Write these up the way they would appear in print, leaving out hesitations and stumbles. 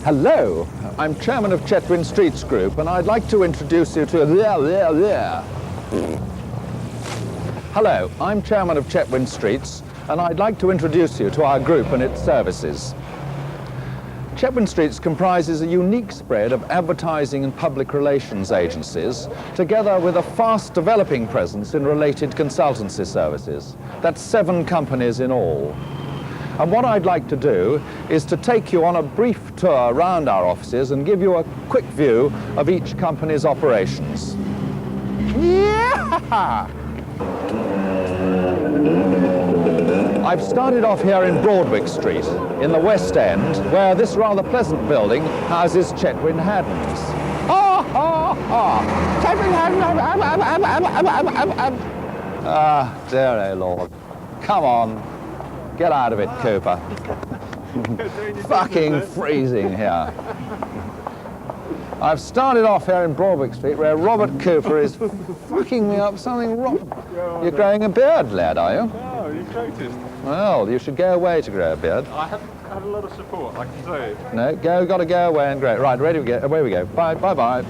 Hello, I'm chairman of Chetwynd Streets Group, and I'd like to introduce you to... Hello, I'm chairman of Chetwynd Streets, and I'd like to introduce you to our group and its services. Chetwynd Streets comprises a unique spread of advertising and public relations agencies, together with a fast developing presence in related consultancy services. That's 7 companies in all. And what I'd like to do is to take you on a brief tour around our offices and give you a quick view of each company's operations. Yeah! I've started off here in Broadwick Street, in the West End, where this rather pleasant building houses Chetwynd Haddons. Ha ha ha! Chetwynd Haddons! Ah, dear Lord. Come on. Get out of it, Cooper. Fucking freezing here. I've started off here in Broadwick Street where Robert Cooper is fucking me up something wrong. You're growing a beard, lad, are you? Oh, you've noticed. Well, you should go away to grow a beard. I haven't had a lot of support, I can say. No, gotta go away and grow it. Right, ready we go. Away we go. Bye, bye.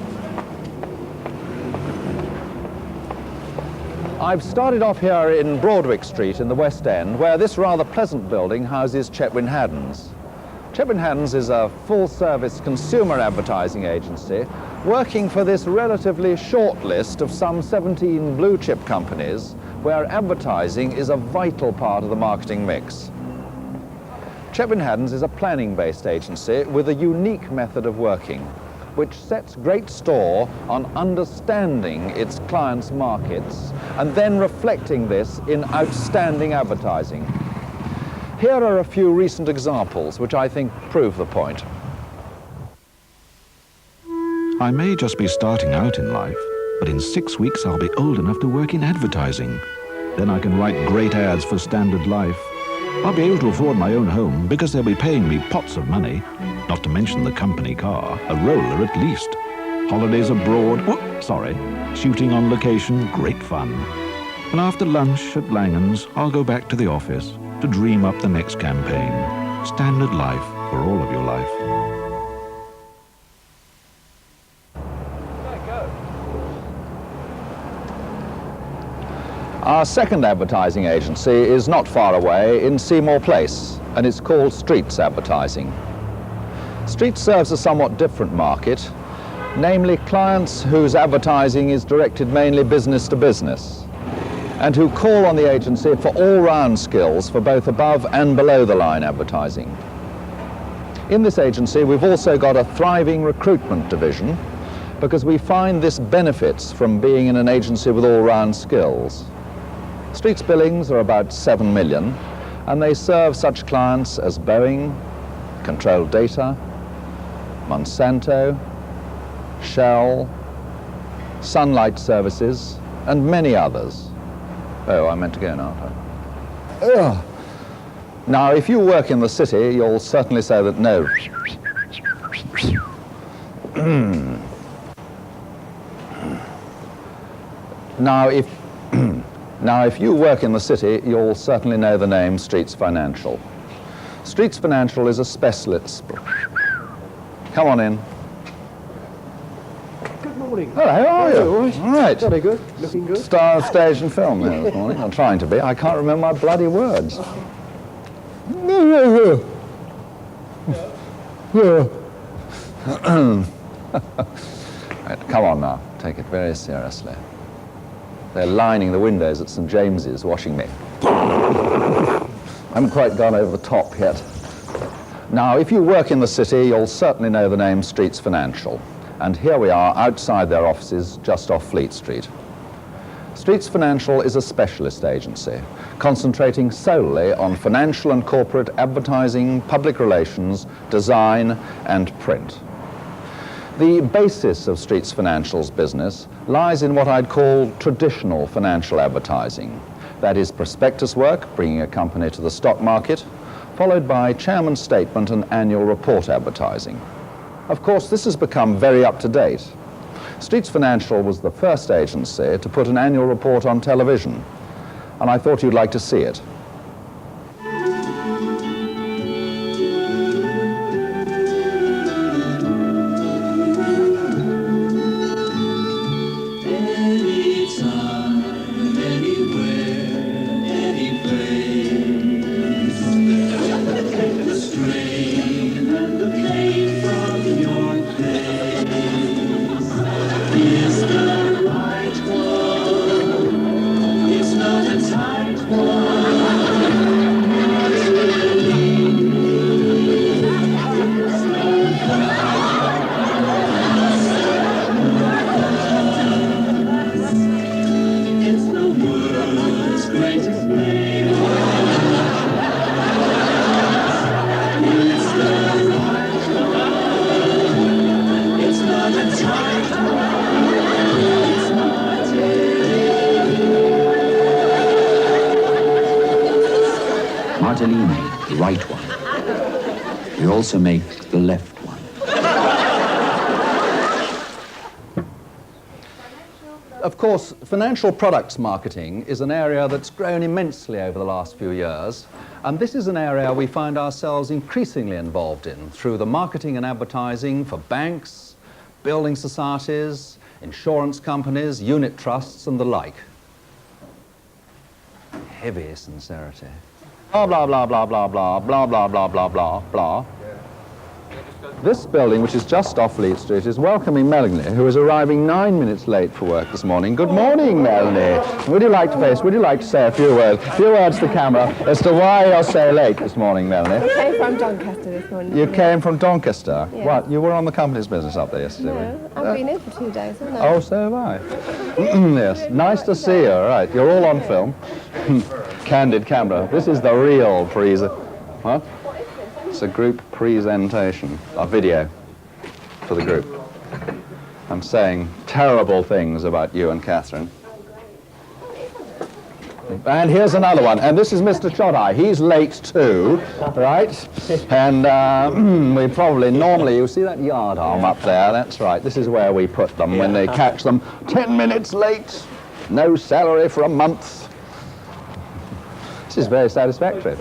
I've started off here in Broadwick Street in the West End, where this rather pleasant building houses Chetwynd Haddons. Chetwynd Haddons is a full-service consumer advertising agency working for this relatively short list of some 17 blue-chip companies where advertising is a vital part of the marketing mix. Chetwynd Haddons is a planning-based agency with a unique method of working, which sets great store on understanding its clients' markets and then reflecting this in outstanding advertising. Here are a few recent examples which I think prove the point. I may just be starting out in life, but in 6 weeks I'll be old enough to work in advertising. Then I can write great ads for Standard Life. I'll be able to afford my own home because they'll be paying me pots of money, not to mention the company car, a roller at least. Holidays abroad, shooting on location, great fun. And after lunch at Langan's, I'll go back to the office to dream up the next campaign. Standard Life for all of your life. Our second advertising agency is not far away in Seymour Place, and it's called Streets Advertising. Streets serves a somewhat different market, namely clients whose advertising is directed mainly business to business, and who call on the agency for all-round skills for both above and below the line advertising. In this agency, we've also got a thriving recruitment division because we find this benefits from being in an agency with all-round skills. Streets billings are about 7 million, and they serve such clients as Boeing, Control Data, Monsanto, Shell, Sunlight Services, and many others. Oh, I meant to go now. Ugh. Now, if you work in the city, you'll certainly say that no. Now, if you work in the city, you'll certainly know the name Streets Financial. Streets Financial is a specialist. Come on in. Good morning. Hello, how are you? All right. All right. Very good. Looking good. Star of stage and film here this morning. I'm trying to be. I can't remember my bloody words. Right, come on now. Take it very seriously. They're lining the windows at St. James's, watching me. I haven't quite gone over the top yet. Now, if you work in the city, you'll certainly know the name Streets Financial. And here we are outside their offices, just off Fleet Street. Streets Financial is a specialist agency, concentrating solely on financial and corporate advertising, public relations, design, and print. The basis of Streets Financial's business lies in what I'd call traditional financial advertising. That is prospectus work, bringing a company to the stock market, followed by chairman's statement and annual report advertising. Of course, this has become very up-to-date. Streets Financial was the first agency to put an annual report on television, and I thought you'd like to see it. tortellini, the right one. We also make the left one. Of course, financial products marketing is an area that's grown immensely over the last few years, and this is an area we find ourselves increasingly involved in through the marketing and advertising for banks, building societies, insurance companies, unit trusts, and the like. Heavy sincerity. Blah, blah, blah, blah, blah, blah, blah, blah, blah, blah, blah, blah. This building, which is just off Fleet Street, is welcoming Melanie, who is arriving 9 minutes late for work this morning. Good morning, Melanie. Would you like to say a few words to the camera as to why you're so late this morning, Melanie? I came from Doncaster this morning. You came from Doncaster? Yeah. What, you were on the company's business up there yesterday? No, I've been in for 2 days, haven't I? Oh, so have I. Yes, nice to see you. All right, you're all on film. Candid camera. This is the real What? It's a group presentation, a video for the group. I'm saying terrible things about you and Catherine. And here's another one, and this is Mr. Chodai. He's late too, right? And we probably normally, you see that yard arm up there? That's right. This is where we put them when they catch them 10 minutes late, no salary for a month. This is very satisfactory.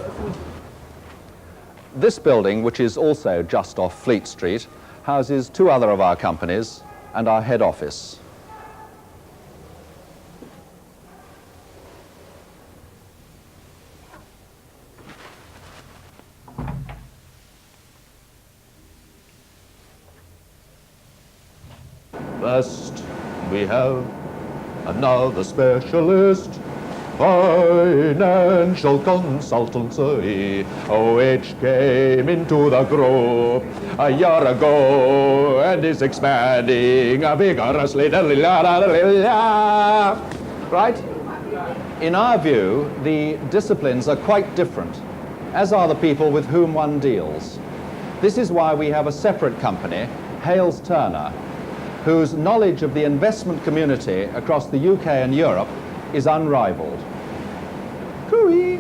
This building, which is also just off Fleet Street, houses 2 other of our companies and our head office. First, we have another specialist, financial consultancy, which came into the group a year ago and is expanding vigorously. Right? In our view, the disciplines are quite different, as are the people with whom one deals. This is why we have a separate company, Hales Turner, whose knowledge of the investment community across the UK and Europe is unrivaled. Cooey!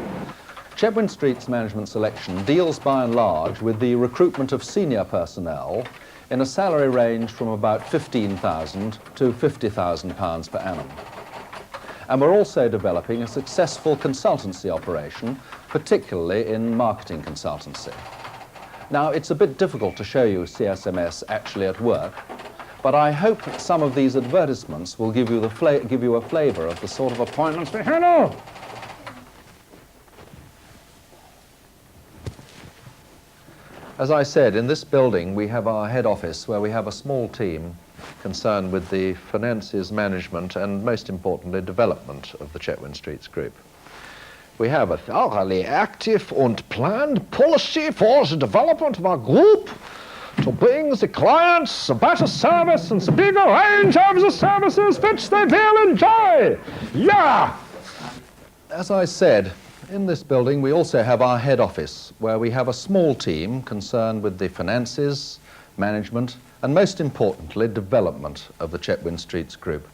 Chetwynd Streets management selection deals by and large with the recruitment of senior personnel in a salary range from about £15,000 to £50,000 per annum. And we're also developing a successful consultancy operation, particularly in marketing consultancy. Now, it's a bit difficult to show you CSMS actually at work, but I hope that some of these advertisements will give you, a flavour of the sort of appointments we handle. As I said, in this building we have our head office where we have a small team concerned with the finances, management and, most importantly, development of the Chetwynd Streets Group. We have a thoroughly active and planned policy for the development of our group to bring the clients a better service and a bigger range of the services which they will enjoy. Yeah! As I said, in this building we also have our head office where we have a small team concerned with the finances, management and, most importantly, development of the Chetwynd Streets Group.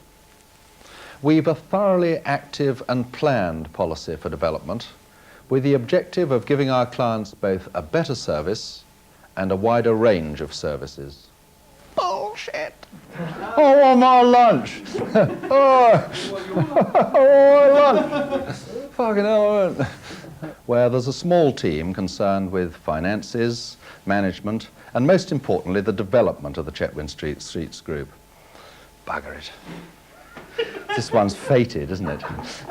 We've a thoroughly active and planned policy for development with the objective of giving our clients both a better service and a wider range of services. Bullshit! Oh, I want my lunch! lunch! Fucking hell, I won't. Where there's a small team concerned with finances, management, and most importantly, the development of the Chetwynd Streets Group. Bugger it. This one's fated, isn't it?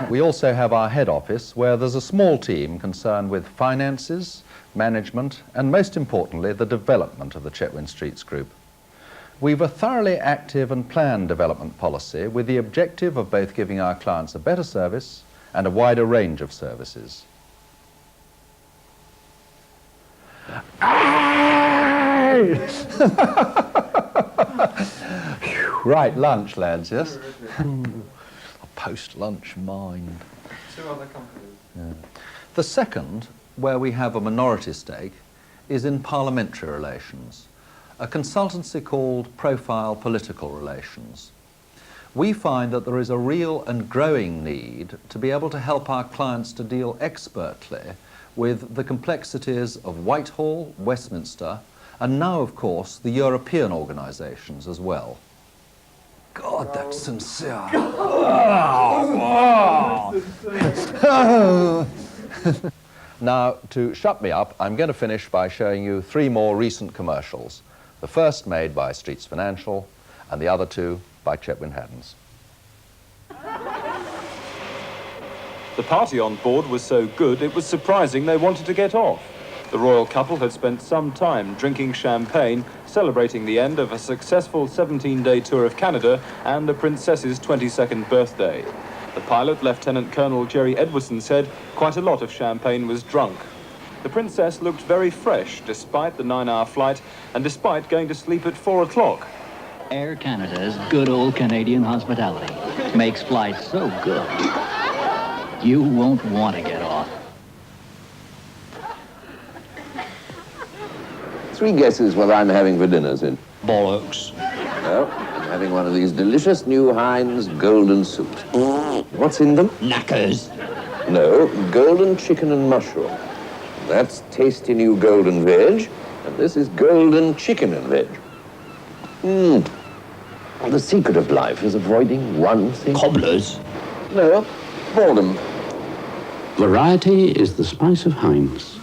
We also have our head office where there's a small team concerned with finances, management, and most importantly, the development of the Chetwynd Streets Group. We've a thoroughly active and planned development policy with the objective of both giving our clients a better service and a wider range of services. Right, lunch, lads, yes? A post-lunch mind. 2 other companies. Yeah. The second, where we have a minority stake, is in parliamentary relations, a consultancy called Profile Political Relations. We find that there is a real and growing need to be able to help our clients to deal expertly with the complexities of Whitehall, Westminster, and now, of course, the European organisations as well. God, that's sincere. Now, to shut me up, I'm going to finish by showing you 3 more recent commercials. The first made by Streets Financial, and the other 2 by Chetwynd Haddons. The party on board was so good, it was surprising they wanted to get off. The royal couple had spent some time drinking champagne, celebrating the end of a successful 17-day tour of Canada and the princess's 22nd birthday. The pilot, Lieutenant Colonel Jerry Edwardson, said quite a lot of champagne was drunk. The princess looked very fresh, despite the 9-hour flight and despite going to sleep at 4 o'clock. Air Canada's good old Canadian hospitality makes flights so good, you won't want to get off. 3 guesses what I'm having for dinner, Sid. Bollocks. Well, I'm having one of these delicious new Heinz golden soups. What's in them? Knackers. No, golden chicken and mushroom. That's tasty new golden veg, and this is golden chicken and veg. The secret of life is avoiding one thing. Cobblers. No, boredom. Variety is the spice of Heinz.